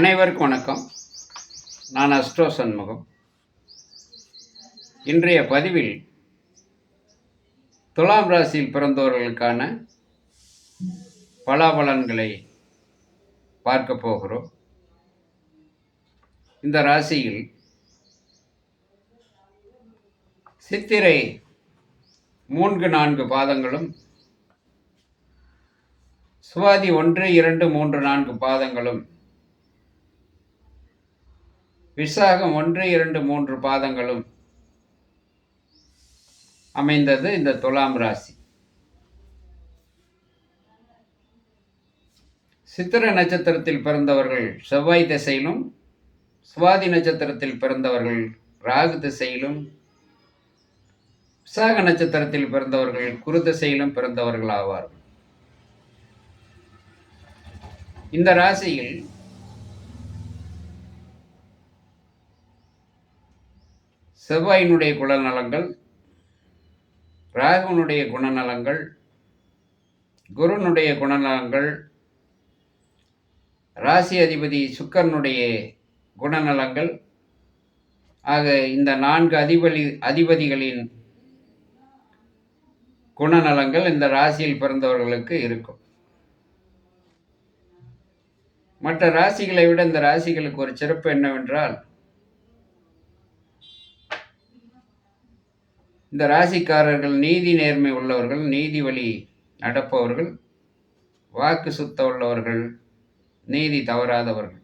அனைவருக்கும் வணக்கம். நான் அஸ்ட்ரோ சண்முகம். இன்றைய பதிவில் துலாம் ராசியில் பிறந்தவர்களுக்கான பலாபலன்களை பார்க்க போகிறோம். இந்த ராசியில் சித்திரை 3-4 பாதங்களும், சுவாதி 1, 2, 3, 4 பாதங்களும், விசாகம் 1, 2, 3 பாதங்களும் அமைந்தது இந்த துலாம் ராசி. சித்திரை நட்சத்திரத்தில் பிறந்தவர்கள் செவ்வாய் திசையிலும், சுவாதி நட்சத்திரத்தில் பிறந்தவர்கள் ராகு திசையிலும், விசாக நட்சத்திரத்தில் பிறந்தவர்கள் குரு திசையிலும் பிறந்தவர்கள் ஆவார்கள். இந்த ராசியில் செவ்வாயினுடைய குணநலங்கள், ராகுனுடைய குணநலங்கள், குருனுடைய குணநலங்கள், ராசி அதிபதி சுக்கிரனுடைய குணநலங்கள் ஆக இந்த 4 அதிபதிகளின் குணநலங்கள் இந்த ராசியில் பிறந்தவர்களுக்கு இருக்கும். மற்ற ராசிகளை விட இந்த ராசிகளுக்கு ஒரு சிறப்பு என்னவென்றால், இந்த ராசிக்காரர்கள் நீதி நேர்மை உள்ளவர்கள், நீதி வழி நடப்பவர்கள், வாக்கு சுத்த உள்ளவர்கள், நீதி தவறாதவர்கள்.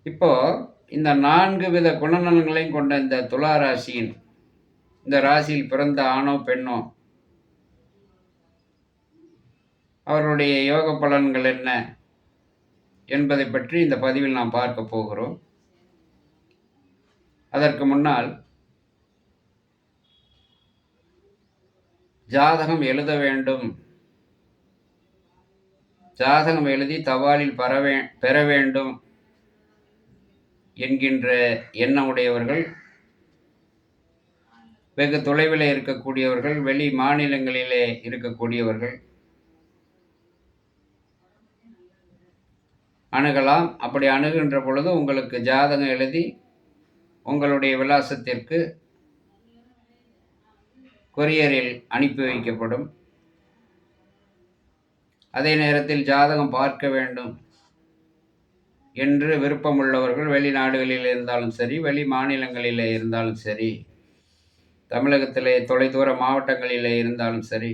இப்போ இந்த 4 வித குணநலங்களையும் கொண்ட இந்த துலா ராசியின் இந்த ராசியில் பிறந்த ஆணோ பெண்ணோ அவர்களுடைய யோக பலன்கள் என்ன என்பதை பற்றி இந்த பதிவில் நாம் பார்க்க போகிறோம். அதற்கு முன்னால் ஜாதகம் எழுத வேண்டும், ஜாதகம் எழுதி தபாலில் பெற வேண்டும் என்கின்ற எண்ணமுடையவர்கள், வெகு தொலைவில் இருக்கக்கூடியவர்கள், வெளி மாநிலங்களிலே இருக்கக்கூடியவர்கள் அணுகலாம். அப்படி அணுகின்ற பொழுது உங்களுக்கு ஜாதகம் எழுதி உங்களுடைய விலாசத்திற்கு கொரியரில் அனுப்பி வைக்கப்படும். அதே நேரத்தில் ஜாதகம் பார்க்க வேண்டும் என்று விருப்பமுள்ளவர்கள் வெளிநாடுகளில் இருந்தாலும் சரி, வெளி மாநிலங்களிலே இருந்தாலும் சரி, தமிழகத்திலே தொலைதூர மாவட்டங்களிலே இருந்தாலும் சரி,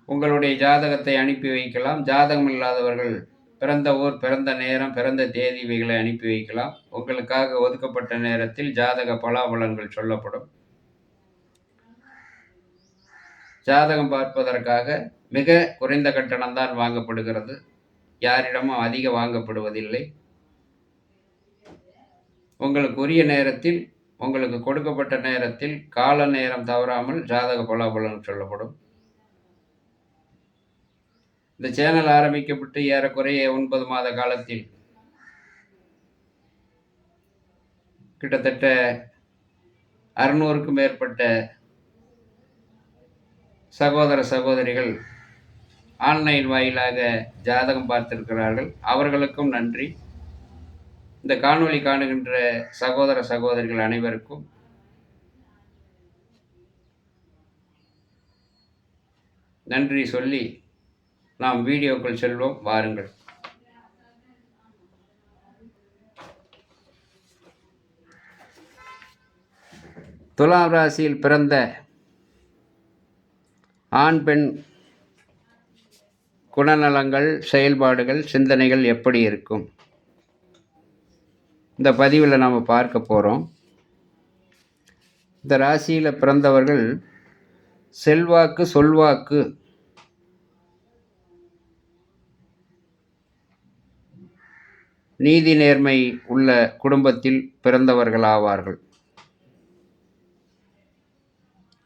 உங்களுடைய ஜாதகத்தை அனுப்பி வைக்கலாம். ஜாதகம் இல்லாதவர்கள் பிறந்த ஊர், பிறந்த நேரம், பிறந்த தேதி இவைகளை அனுப்பி வைக்கலாம். உங்களுக்காக ஒதுக்கப்பட்ட நேரத்தில் ஜாதக பலாபலன்கள் சொல்லப்படும். ஜாதகம் பார்ப்பதற்காக மிக குறைந்த கட்டணம்தான் வாங்கப்படுகிறது, யாரிடமும் அதிக வாங்கப்படுவதில்லை. உங்களுக்கு உரிய நேரத்தில், உங்களுக்கு கொடுக்கப்பட்ட நேரத்தில், கால நேரம் தவறாமல் ஜாதக பலாபலன் சொல்லப்படும். இந்த சேனல் ஆரம்பிக்கப்பட்டு ஏறக்குறைய 9 மாத காலத்தில் கிட்டத்தட்ட 600க்கும் மேற்பட்ட சகோதர சகோதரிகள் ஆன்லைன் வாயிலாக ஜாதகம் பார்த்திருக்கிறார்கள். அவர்களுக்கும் நன்றி. இந்த காணொளி காணுகின்ற சகோதர சகோதரிகள் அனைவருக்கும் நன்றி சொல்லி நாம் வீடியோக்குள் செல்வோம். வாருங்கள். துலாம் ராசியில் பிறந்த ஆண் பெண் குணநலங்கள், செயல்பாடுகள், சிந்தனைகள் எப்படி இருக்கும் இந்த பதிவில் நாம் பார்க்க போகிறோம். இந்த ராசியில் பிறந்தவர்கள் செல்வாக்கு, சொல்வாக்கு, நீதி நேர்மை உள்ள குடும்பத்தில் பிறந்தவர்களாவார்கள்.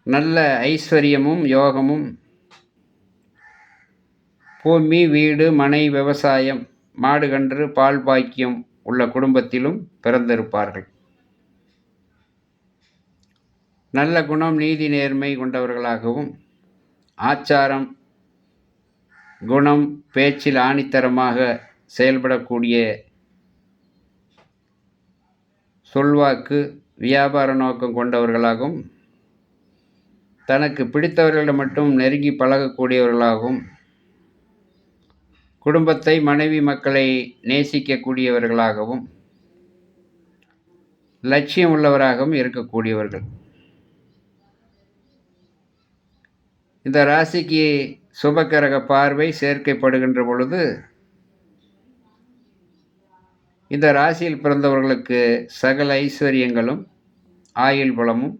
நல்ல ஐஸ்வர்யமும் யோகமும், பூமி, வீடு, மனை, விவசாயம், மாடு, கன்று, பால் பாக்கியம் உள்ள குடும்பத்திலும் பிறந்திருப்பார்கள். நல்ல குணம், நீதி, நேர்மை கொண்டவர்களாகவும், ஆச்சாரம், குணம், பேச்சில் ஆணித்தரமாக செயல்படக்கூடிய சொல்வாக்கு, வியாபார நோக்கம் கொண்டவர்களாகவும், தனக்கு பிடித்தவர்களிடம் மட்டும் நெருங்கி பழகக்கூடியவர்களாகவும், குடும்பத்தை, மனைவி, மக்களை நேசிக்கக்கூடியவர்களாகவும், லட்சியம் உள்ளவராகவும் இருக்கக்கூடியவர்கள். இந்த ராசிக்கு சுபக்கிரக பார்வை சேர்க்கைப்படுகின்ற பொழுது இந்த ராசியில் பிறந்தவர்களுக்கு சகல ஐஸ்வர்யங்களும் ஆயுள் பலமும்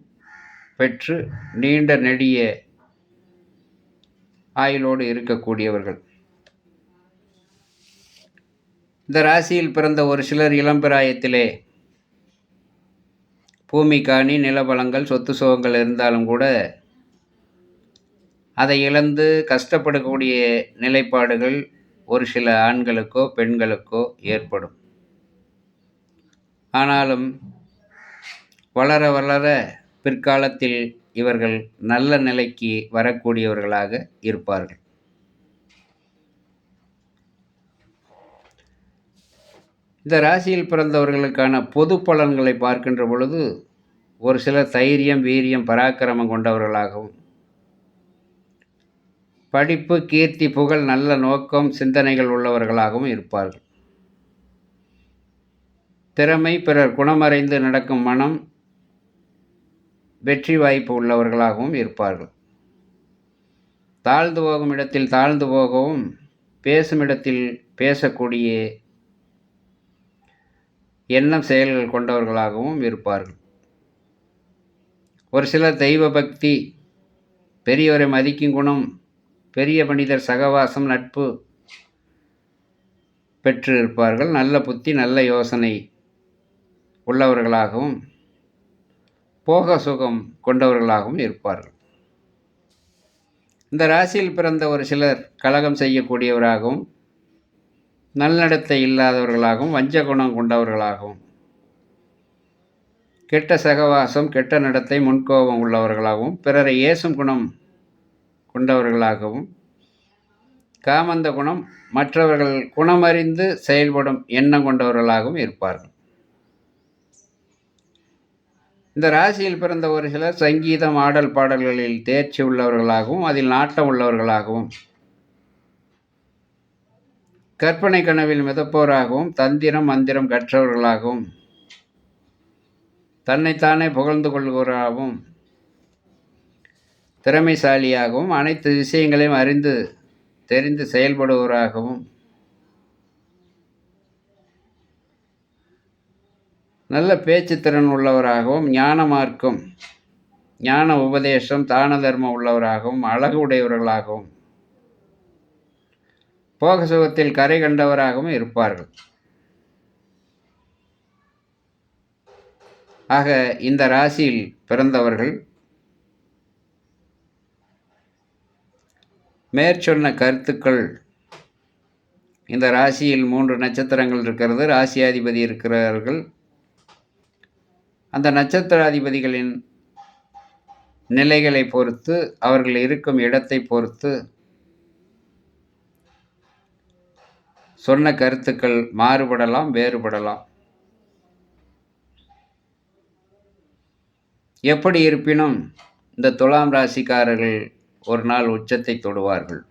பெற்று நீண்ட நெடிய ஆயுளோடு இருக்கக்கூடியவர்கள். இந்த ராசியில் பிறந்த ஒரு சிலர் இளம்பிராயத்திலே பூமி, காணி, நிலபலங்கள், சொத்து சுகங்கள் இருந்தாலும் கூட அதை இழந்து கஷ்டப்படக்கூடிய நிலைப்பாடுகள் ஒரு சில ஆண்களுக்கோ பெண்களுக்கோ ஏற்படும். ஆனாலும் வளர வளர பிற்காலத்தில் இவர்கள் நல்ல நிலைக்கு வரக்கூடியவர்களாக இருப்பார்கள். இந்த ராசியில் பிறந்தவர்களுக்கான பொது பலன்களை பார்க்கின்ற பொழுது ஒரு சிலர் தைரியம், வீரியம், பராக்கிரமம் கொண்டவர்களாகவும், படிப்பு, கீர்த்தி, புகழ், நல்ல நோக்கம், சிந்தனைகள் உள்ளவர்களாகவும் இருப்பார்கள். திறமை, பிறர் குணமறைந்து நடக்கும் மனம், வெற்றி வாய்ப்பு உள்ளவர்களாகவும் இருப்பார்கள். தாழ்ந்து போகும் இடத்தில் தாழ்ந்து போகவும், பேசும் இடத்தில் பேசக்கூடிய எண்ணம், செயல்கள் கொண்டவர்களாகவும் இருப்பார்கள். ஒரு சிலர் தெய்வ பக்தி, பெரியவரை மதிக்கும் குணம், பெரிய மனிதர் சகவாசம், நட்பு பெற்று இருப்பார்கள். நல்ல புத்தி, நல்ல யோசனை உள்ளவர்களாகவும், போக சுகம் கொண்டவர்களாகவும் இருப்பார்கள். இந்த ராசியில் பிறந்த ஒரு சிலர் கலகம் செய்யக்கூடியவராகவும், நல்லடத்தை இல்லாதவர்களாகவும், வஞ்ச குணம் கொண்டவர்களாகவும், கெட்ட சகவாசம், கெட்ட நடத்தை, முன்கோபம் உள்ளவர்களாகவும், பிறரை ஏசும் குணம் கொண்டவர்களாகவும், காமந்த குணம், மற்றவர்கள் குணமறிந்து செயல்படும் எண்ணம் கொண்டவர்களாகவும் இருப்பார்கள். இந்த ராசியில் பிறந்த ஒரு சிலர் சங்கீதம், ஆடல், பாடல்களில் தேர்ச்சி உள்ளவர்களாகவும், அதில் நாட்டம் உள்ளவர்களாகவும், கற்பனை கனவில் மிதப்போராகவும், தந்திரம், மந்திரம் கற்றவர்களாகவும், தன்னைத்தானே புகழ்ந்து கொள்கிறவராகவும், திறமைசாலியாகவும், அனைத்து விஷயங்களையும் அறிந்து தெரிந்து செயல்படுவராகவும், நல்ல பேச்சுத்திறன் உள்ளவராகவும், ஞான மார்க்கம், ஞான உபதேசம், தான தர்மம் உள்ளவராகவும், அழகு உடையவர்களாகவும், போக சுகத்தில் கரை கண்டவராகவும் இருப்பார்கள். ஆக இந்த ராசியில் பிறந்தவர்கள் மேற்சொன்ன கருத்துக்கள், இந்த ராசியில் 3 நட்சத்திரங்கள் இருக்கிறது, ராசியாதிபதி இருக்கிறார்கள். அந்த நட்சத்திராதிபதிகளின் நிலைகளை பொறுத்து, அவர்கள் இருக்கும் இடத்தை பொறுத்து சொன்ன கருத்துக்கள் மாறுபடலாம், வேறுபடலாம். எப்படி இருப்பினும் இந்த துலாம் ராசிக்காரர்கள் ஒரு நாள் உச்சத்தை தொடுவார்கள்.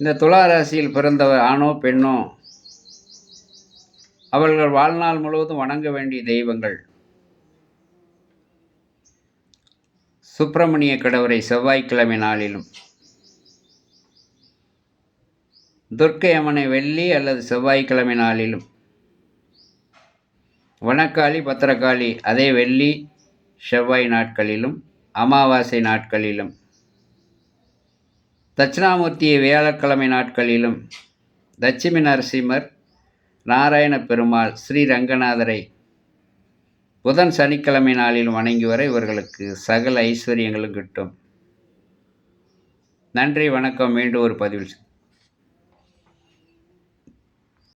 இந்த துலா ராசியில் பிறந்தவர் ஆணோ பெண்ணோ அவர்கள் வாழ்நாள் முழுவதும் வணங்க வேண்டிய தெய்வங்கள் சுப்பிரமணிய கடவுரை செவ்வாய்க்கிழமை நாளிலும், துர்க்கை அம்மனை வெள்ளி அல்லது செவ்வாய்க்கிழமை நாளிலும், வனக்காளி, பத்திரகாளி அதே வெள்ளி செவ்வாய் நாட்களிலும், அமாவாசை நாட்களிலும், தட்சிணாமூர்த்தியை வியாழக்கிழமை நாட்களிலும், லட்சுமி நரசிம்மர், நாராயண பெருமாள், ஸ்ரீ ரங்கநாதரை புதன் சனிக்கிழமை நாளிலும் வணங்கி வர இவர்களுக்கு சகல ஐஸ்வர்யங்களும் கிட்டும். நன்றி, வணக்கம். மீண்டும் ஒரு பதிவில்